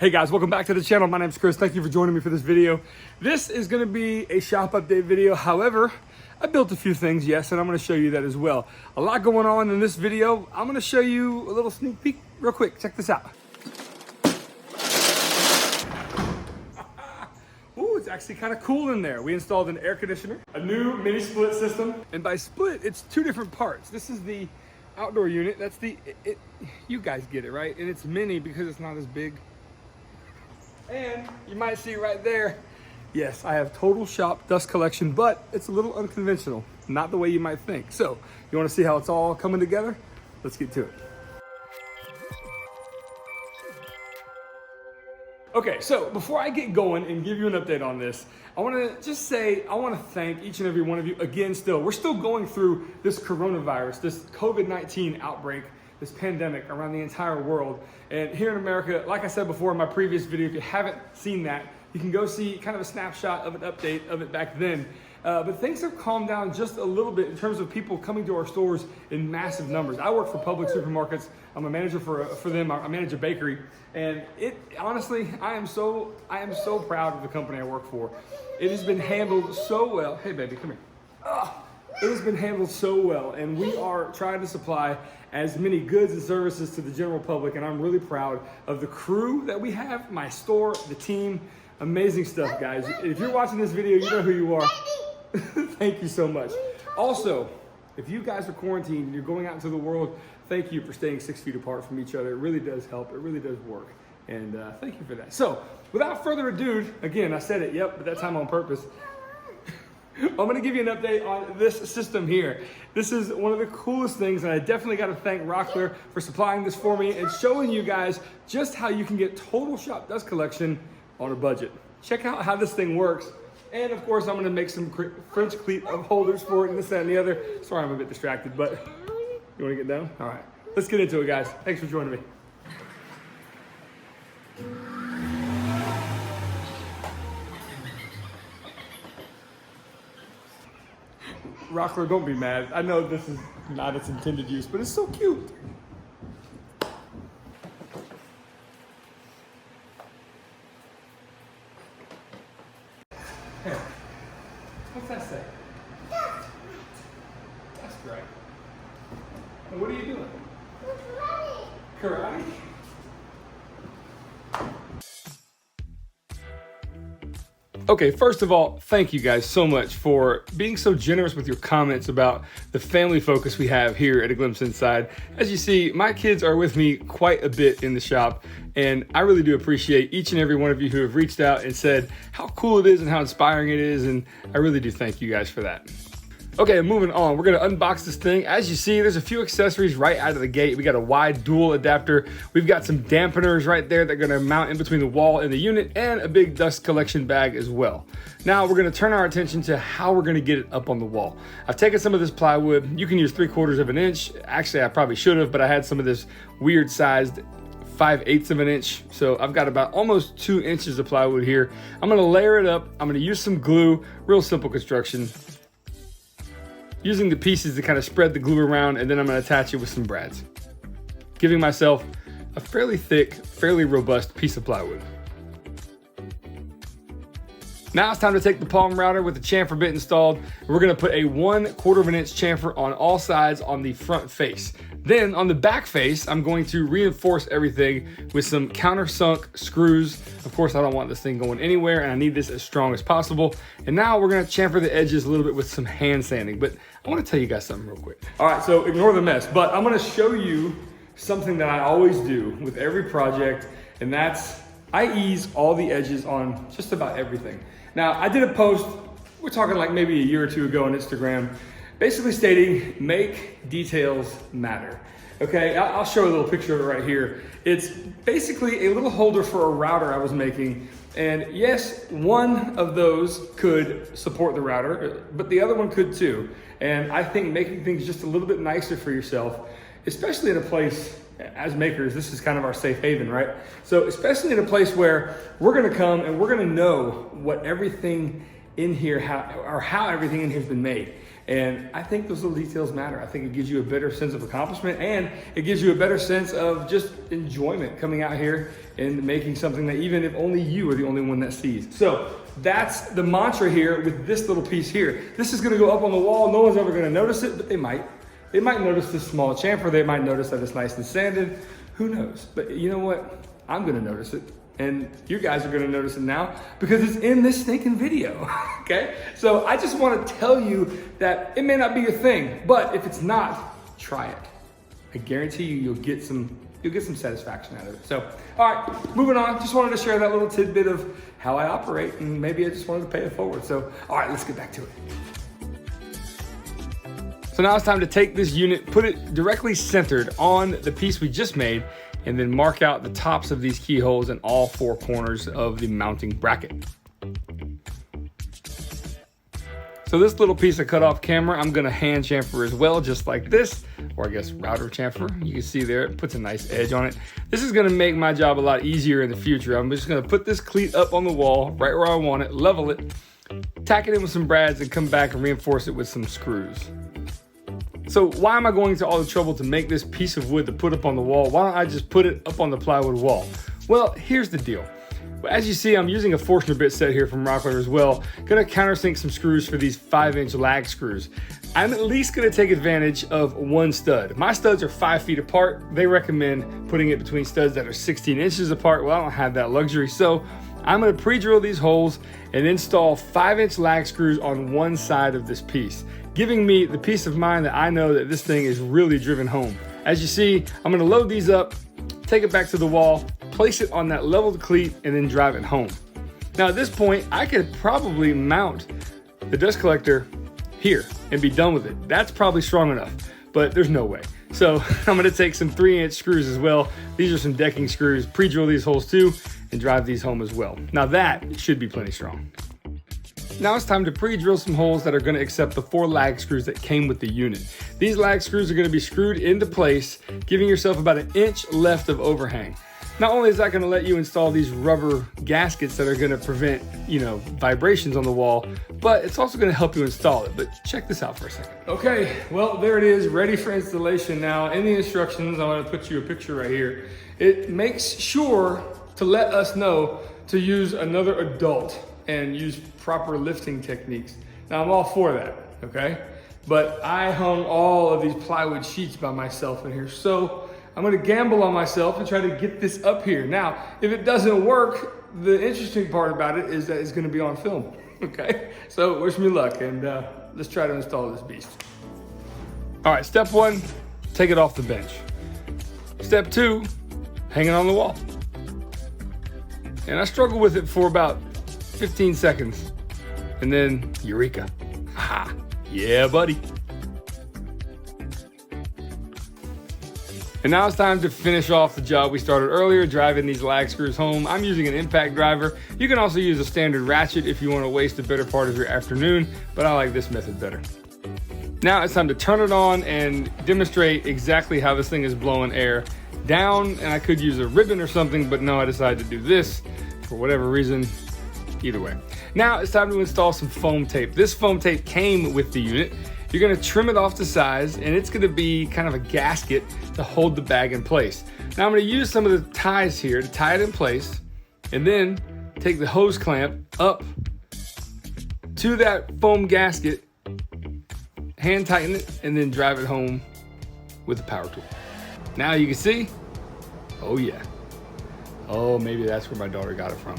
Hey guys, welcome back to the channel. My name's Chris. Thank you for joining me for this video. This is gonna be a shop update video. However, I built a few things, yes, and I'm gonna show you that as well. A lot going on in this video. I'm gonna show you a little sneak peek real quick. Check this out. Ooh, it's actually kind of cool in there. We installed an air conditioner, a new mini split system, and by split, it's two different parts. This is the outdoor unit. That's you guys get it, right? And it's mini because it's not as big. And you might see right there, yes, I have total shop dust collection, but it's a little unconventional, not the way you might think. So you wanna see how it's all coming together? Let's get to it. Okay, so before I get going and give you an update on this, I wanna just say, I wanna thank each and every one of you again still. We're still going through this coronavirus, this COVID-19 outbreak, this pandemic around the entire world. And here in America, like I said before in my previous video, if you haven't seen that, you can go see kind of a snapshot of an update of it back then. But things have calmed down just a little bit in terms of people coming to our stores in massive numbers. I work for Public Supermarkets. I'm a manager for them. I manage a bakery. And honestly, I am so proud of the company I work for. It has been handled so well. Hey baby, come here. It has been handled so well, and we are trying to supply as many goods and services to the general public, and I'm really proud of the crew that we have, my store, the team. Amazing stuff, guys. If you're watching this video, you know who you are. Thank you so much. Also, if you guys are quarantined and you're going out into the world, thank you for staying 6 feet apart from each other. It really does help. It really does work, and thank you for that. So, without further ado, again, I said it, yep, but that time on purpose. I'm gonna give you an update on this system here. This is one of the coolest things, and I definitely gotta thank ROCKLER for supplying this for me and showing you guys just how you can get total shop dust collection on a budget. Check out how this thing works. And of course, I'm gonna make some French cleat holders for it and this, that, and the other. Sorry, I'm a bit distracted, but you wanna get down? All right, let's get into it, guys. Thanks for joining me. ROCKLER, don't be mad. I know this is not its intended use, but it's so cute. Here, what's that say? That's great. And what are you doing? Karate. Karate? Okay, first of all, thank you guys so much for being so generous with your comments about the family focus we have here at A Glimpse Inside. As you see, my kids are with me quite a bit in the shop, and I really do appreciate each and every one of you who have reached out and said how cool it is and how inspiring it is, and I really do thank you guys for that. Okay, moving on, we're gonna unbox this thing. As you see, there's a few accessories right out of the gate. We got a wide dual adapter. We've got some dampeners right there that are gonna mount in between the wall and the unit, and a big dust collection bag as well. Now we're gonna turn our attention to how we're gonna get it up on the wall. I've taken some of this plywood. You can use 3/4 of an inch. Actually, I probably should have, but I had some of this weird sized 5/8 of an inch. So I've got about almost 2 inches of plywood here. I'm gonna layer it up. I'm gonna use some glue, real simple construction. Using the pieces to kind of spread the glue around, and then I'm gonna attach it with some brads, giving myself a fairly thick, fairly robust piece of plywood. Now it's time to take the palm router with the chamfer bit installed. We're gonna put a 1/4 of an inch chamfer on all sides on the front face. Then on the back face, I'm going to reinforce everything with some countersunk screws. Of course, I don't want this thing going anywhere, and I need this as strong as possible. And now we're gonna chamfer the edges a little bit with some hand sanding, but I wanna tell you guys something real quick. All right, so ignore the mess, but I'm gonna show you something that I always do with every project, and that's I ease all the edges on just about everything. Now, I did a post, we're talking like maybe a year or two ago on Instagram, basically stating, make details matter. Okay, I'll show a little picture of it right here. It's basically a little holder for a router I was making. And yes, one of those could support the router, but the other one could too. And I think making things just a little bit nicer for yourself, especially in a place, as makers, this is kind of our safe haven, right? So especially in a place where we're gonna come and we're gonna know what everything in here, how everything in here has been made. And I think those little details matter. I think it gives you a better sense of accomplishment, and it gives you a better sense of just enjoyment coming out here and making something that even if only you are the only one that sees. So that's the mantra here with this little piece here. This is gonna go up on the wall. No one's ever gonna notice it, but they might. They might notice this small chamfer. They might notice that it's nice and sanded. Who knows? But you know what? I'm gonna notice it. And you guys are gonna notice it now because it's in this stinking video, okay? So I just wanna tell you that it may not be your thing, but if it's not, try it. I guarantee you, you'll get some satisfaction out of it. So, all right, moving on. Just wanted to share that little tidbit of how I operate, and maybe I just wanted to pay it forward. So, all right, let's get back to it. So now it's time to take this unit, put it directly centered on the piece we just made, and then mark out the tops of these keyholes in all 4 corners of the mounting bracket. So this little piece of cut off camera, I'm gonna hand chamfer as well, just like this, or I guess router chamfer. You can see there, it puts a nice edge on it. This is gonna make my job a lot easier in the future. I'm just gonna put this cleat up on the wall, right where I want it, level it, tack it in with some brads, and come back and reinforce it with some screws. So why am I going to all the trouble to make this piece of wood to put up on the wall? Why don't I just put it up on the plywood wall? Well, here's the deal. As you see, I'm using a Forstner bit set here from ROCKLER as well. Gonna countersink some screws for these 5-inch lag screws. I'm at least gonna take advantage of one stud. My studs are 5 feet apart. They recommend putting it between studs that are 16 inches apart. Well, I don't have that luxury. So I'm gonna pre-drill these holes and install 5-inch lag screws on one side of this piece, giving me the peace of mind that I know that this thing is really driven home. As you see, I'm gonna load these up, take it back to the wall, place it on that leveled cleat, and then drive it home. Now at this point, I could probably mount the dust collector here and be done with it. That's probably strong enough, but there's no way. So I'm gonna take some 3-inch screws as well. These are some decking screws, pre-drill these holes too, and drive these home as well. Now that should be plenty strong. Now it's time to pre-drill some holes that are gonna accept the 4 lag screws that came with the unit. These lag screws are gonna be screwed into place, giving yourself about 1 inch left of overhang. Not only is that gonna let you install these rubber gaskets that are gonna prevent, vibrations on the wall, but it's also gonna help you install it. But check this out for a second. Okay, well, there it is, ready for installation now. In the instructions, I'm gonna put you a picture right here. It makes sure to let us know to use another adult and use proper lifting techniques. Now I'm all for that, okay? But I hung all of these plywood sheets by myself in here, so I'm gonna gamble on myself and try to get this up here. Now, if it doesn't work, the interesting part about it is that it's gonna be on film, okay? So wish me luck, and let's try to install this beast. All right, step 1, take it off the bench. Step 2, hang it on the wall. And I struggled with it for about 15 seconds, and then eureka. Aha, yeah, buddy. And now it's time to finish off the job we started earlier, driving these lag screws home. I'm using an impact driver. You can also use a standard ratchet if you want to waste a better part of your afternoon, but I like this method better. Now it's time to turn it on and demonstrate exactly how this thing is blowing air down. And I could use a ribbon or something, but no, I decided to do this for whatever reason. Either way. Now it's time to install some foam tape. This foam tape came with the unit. You're gonna trim it off to size, and it's gonna be kind of a gasket to hold the bag in place. Now I'm gonna use some of the ties here to tie it in place, and then take the hose clamp up to that foam gasket, hand tighten it, and then drive it home with the power tool. Now you can see, oh yeah. Oh, maybe that's where my daughter got it from.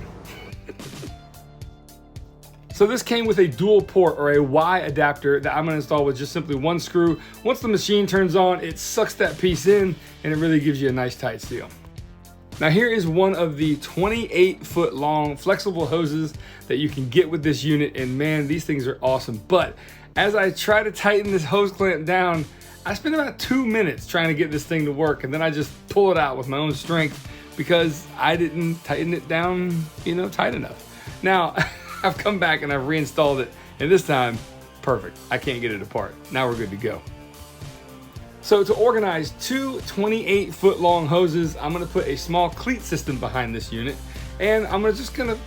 So this came with a dual port or a Y adapter that I'm gonna install with just simply one screw. Once the machine turns on, it sucks that piece in and it really gives you a nice tight seal. Now here is one of the 28-foot long flexible hoses that you can get with this unit, and man, these things are awesome. But as I try to tighten this hose clamp down, I spent about 2 minutes trying to get this thing to work, and then I just pull it out with my own strength because I didn't tighten it down, tight enough. Now, I've come back and I've reinstalled it, and this time, perfect. I can't get it apart. Now we're good to go. So to organize 2 28-foot long hoses, I'm gonna put a small cleat system behind this unit, and I'm just gonna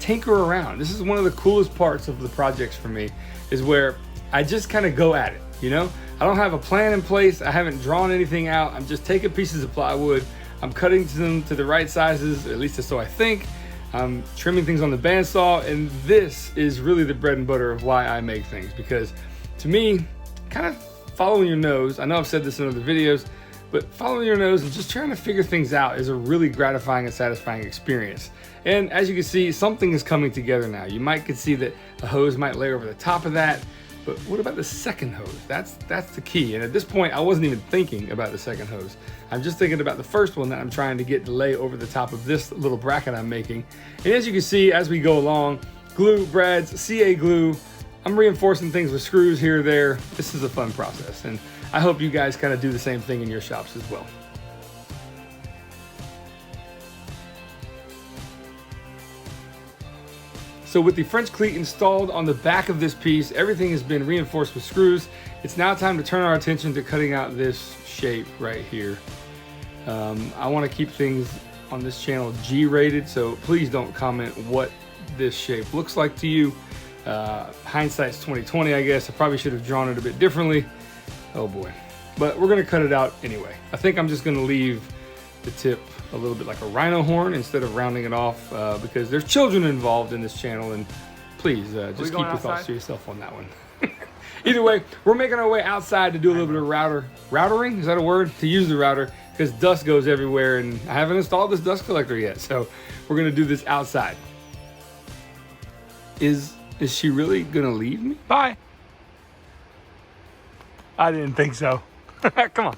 tinker around. This is one of the coolest parts of the projects for me, is where I just kind of go at it, you know? I don't have a plan in place. I haven't drawn anything out. I'm just taking pieces of plywood. I'm cutting them to the right sizes, at least so I think. I'm trimming things on the bandsaw, and this is really the bread and butter of why I make things, because to me, kind of following your nose, I know I've said this in other videos, but following your nose and just trying to figure things out is a really gratifying and satisfying experience. And as you can see, something is coming together now. You might could see that a hose might lay over the top of that, but what about the second hose? That's the key. And at this point, I wasn't even thinking about the second hose. I'm just thinking about the first one that I'm trying to get to lay over the top of this little bracket I'm making. And as you can see, as we go along, glue, brads, CA glue, I'm reinforcing things with screws here or there. This is a fun process, and I hope you guys kind of do the same thing in your shops as well. So with the French cleat installed on the back of this piece, everything has been reinforced with screws. It's now time to turn our attention to cutting out this shape right here. I want to keep things on this channel G-rated, so please don't comment what this shape looks like to you. Hindsight's 2020, I guess. I probably should have drawn it a bit differently. Oh boy. But we're gonna cut it out anyway. I think I'm just gonna leave the tip a little bit like a rhino horn instead of rounding it off, because there's children involved in this channel, and please just keep your thoughts to yourself on that one. Either way, we're making our way outside to do a little bit of routering, is that a word? To use the router, because dust goes everywhere, and I haven't installed this dust collector yet, so we're gonna do this outside. Is she really gonna leave me? Bye. I didn't think so. Come on.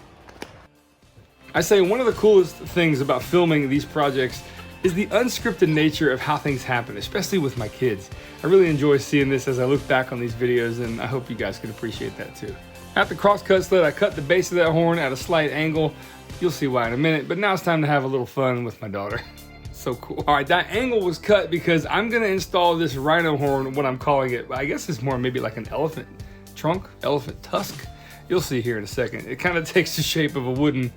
I say one of the coolest things about filming these projects is the unscripted nature of how things happen, especially with my kids. I really enjoy seeing this as I look back on these videos, and I hope you guys can appreciate that too. At the crosscut slit, I cut the base of that horn at a slight angle. You'll see why in a minute, but now it's time to have a little fun with my daughter. So cool. All right, that angle was cut because I'm gonna install this rhino horn, what I'm calling it. I guess it's more maybe like an elephant trunk, elephant tusk. You'll see here in a second. It kind of takes the shape of a wooden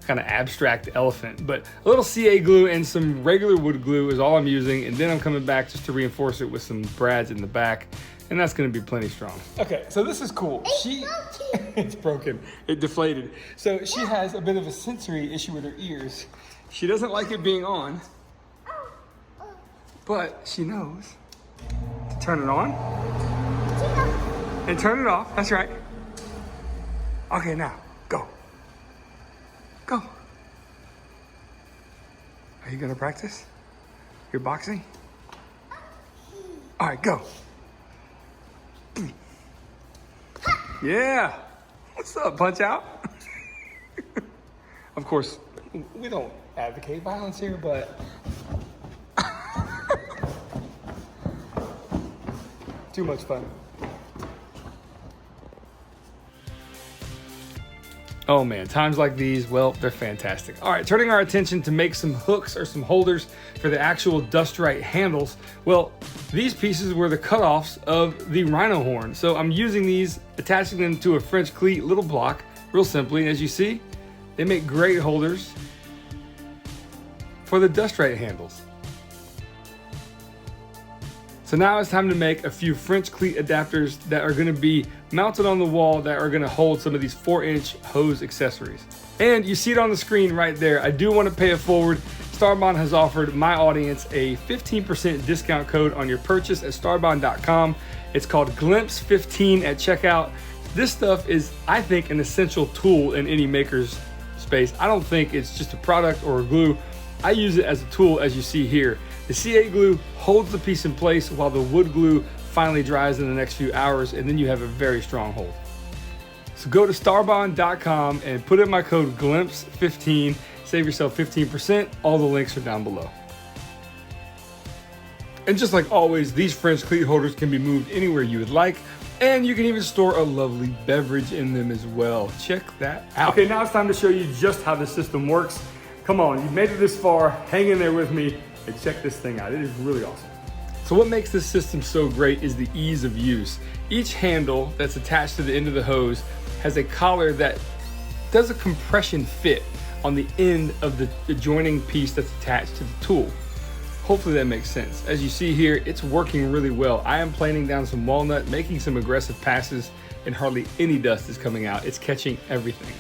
kind of abstract elephant, but a little CA glue and some regular wood glue is all I'm using, and then I'm coming back just to reinforce it with some brads in the back, and that's gonna be plenty strong. Okay, so this is cool. It's broken, it deflated. So she has a bit of a sensory issue with her ears. She doesn't like it being on, but she knows to turn it on and turn it off. That's right. Okay, now go. Go. Are you gonna practice your boxing? All right, go. Yeah. What's up, Punch Out? Of course, we don't advocate violence here, but too much fun. Oh man, times like these, well, they're fantastic. All right, turning our attention to make some hooks or some holders for the actual Dust Right handles. Well, these pieces were the cutoffs of the rhino horn. So I'm using these, attaching them to a French cleat little block, real simply. As you see, they make great holders for the Dust Right handles. So now it's time to make a few French cleat adapters that are gonna be mounted on the wall that are gonna hold some of these 4-inch hose accessories. And you see it on the screen right there. I do wanna pay it forward. Starbond has offered my audience a 15% discount code on your purchase at starbond.com. It's called Glimpse15 at checkout. This stuff is, I think, an essential tool in any maker's space. I don't think it's just a product or a glue. I use it as a tool, as you see here. The CA glue holds the piece in place while the wood glue finally dries in the next few hours, and then you have a very strong hold. So go to starbond.com and put in my code Glimpse15, save yourself 15%. All the links are down below. And just like always, these French cleat holders can be moved anywhere you would like, and you can even store a lovely beverage in them as well. Check that out. Okay, now it's time to show you just how the system works. Come on, you've made it this far, hang in there with me, and check this thing out. It is really awesome. So what makes this system so great is the ease of use. Each handle that's attached to the end of the hose has a collar that does a compression fit on the end of the adjoining piece that's attached to the tool. Hopefully that makes sense. As you see here, it's working really well. I am planing down some walnut, making some aggressive passes and hardly any dust is coming out. It's catching everything.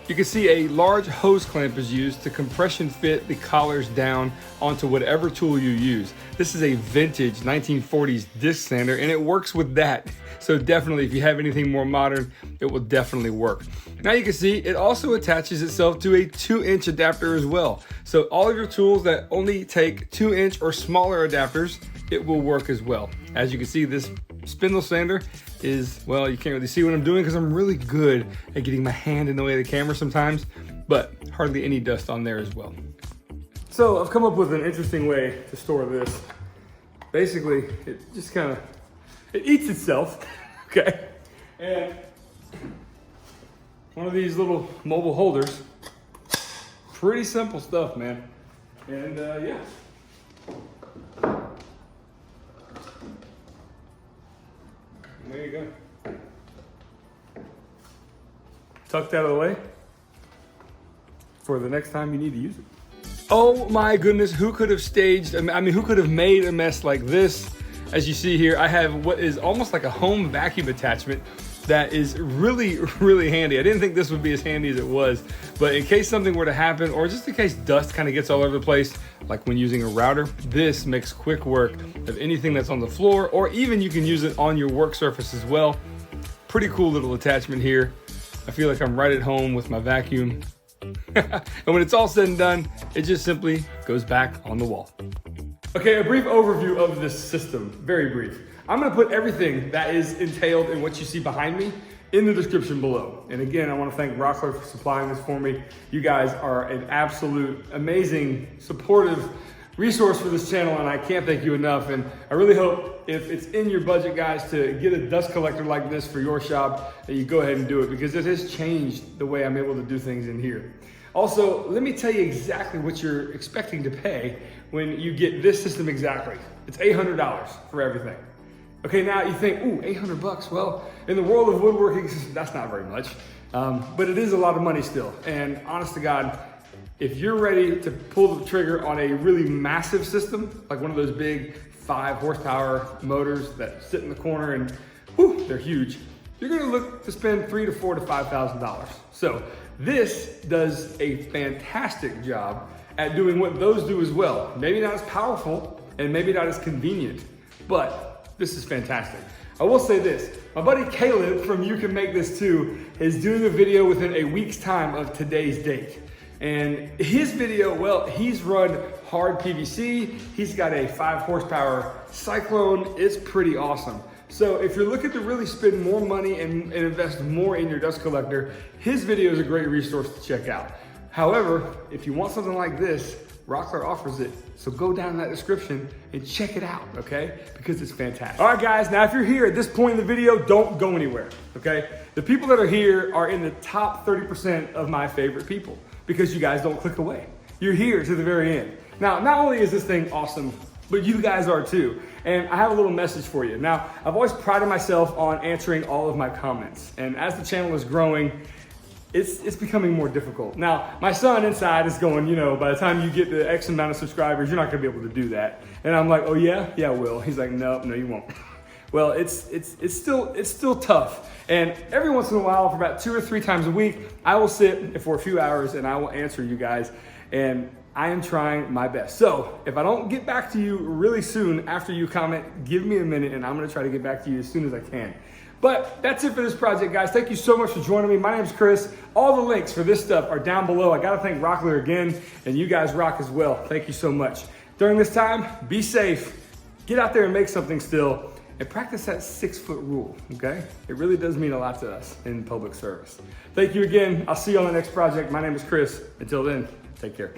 You can see a large hose clamp is used to compression fit the collars down onto whatever tool you use. This is a vintage 1940s disc sander and it works with that. So definitely if you have anything more modern, it will definitely work. Now you can see it also attaches itself to a 2-inch adapter as well. So all of your tools that only take 2-inch or smaller adapters, it will work as well. As you can see, this spindle sander is, well, you can't really see what I'm doing because I'm really good at getting my hand in the way of the camera sometimes, but hardly any dust on there as well. So I've come up with an interesting way to store this. Basically, it just kind of, it eats itself, okay? And one of these little mobile holders, pretty simple stuff, man. And yeah. There you go. Tucked out of the way for the next time you need to use it. Oh my goodness, who could have staged, who could have made a mess like this? As you see here, I have what is almost like a home vacuum attachment that is really, really handy. I didn't think this would be as handy as it was, but in case something were to happen, or just in case dust kind of gets all over the place, like when using a router, this makes quick work of anything that's on the floor, or even you can use it on your work surface as well. Pretty cool little attachment here. I feel like I'm right at home with my vacuum. And when it's all said and done, it just simply goes back on the wall. Okay, a brief overview of this system, very brief. I'm gonna put everything that is entailed in what you see behind me in the description below. And again, I wanna thank ROCKLER for supplying this for me. You guys are an absolute, amazing, supportive resource for this channel, and I can't thank you enough. And I really hope if it's in your budget, guys, to get a dust collector like this for your shop, that you go ahead and do it, because it has changed the way I'm able to do things in here. Also, let me tell you exactly what you're expecting to pay when you get this system exactly. It's $800 for everything. Okay, now you think, ooh, 800 bucks. Well, in the world of woodworking, that's not very much, but it is a lot of money still. And honest to God, if you're ready to pull the trigger on a really massive system, like one of those big 5 horsepower motors that sit in the corner and whew, they're huge, you're gonna look to spend $3,000 to $4,000 to $5,000. So this does a fantastic job at doing what those do as well. Maybe not as powerful and maybe not as convenient, but this is fantastic. I will say this, my buddy Caleb from You Can Make This Too is doing a video within a week's time of today's date. And his video, well, he's run hard PVC, he's got a 5 horsepower cyclone, it's pretty awesome. So if you're looking to really spend more money and invest more in your dust collector, his video is a great resource to check out. However, if you want something like this, ROCKLER offers it. So go down in that description and check it out, okay? Because it's fantastic. All right, guys, now if you're here at this point in the video, don't go anywhere, okay? The people that are here are in the top 30% of my favorite people because you guys don't click away. You're here to the very end. Now, not only is this thing awesome, but you guys are too. And I have a little message for you. Now, I've always prided myself on answering all of my comments. And as the channel is growing, it's becoming more difficult. Now, my son inside is going, you know, by the time you get to X amount of subscribers, you're not gonna be able to do that. And I'm like, oh yeah? Yeah, I will. He's like, no, you won't. Well, it's still tough. And every once in a while, for about 2 or 3 times a week, I will sit for a few hours and I will answer you guys. And I am trying my best. So if I don't get back to you really soon after you comment, give me a minute and I'm gonna try to get back to you as soon as I can. But that's it for this project, guys. Thank you so much for joining me. My name is Chris. All the links for this stuff are down below. I gotta thank ROCKLER again, and you guys rock as well. Thank you so much. During this time, be safe. Get out there and make something still, and practice that 6-foot rule, okay? It really does mean a lot to us in public service. Thank you again. I'll see you on the next project. My name is Chris. Until then, take care.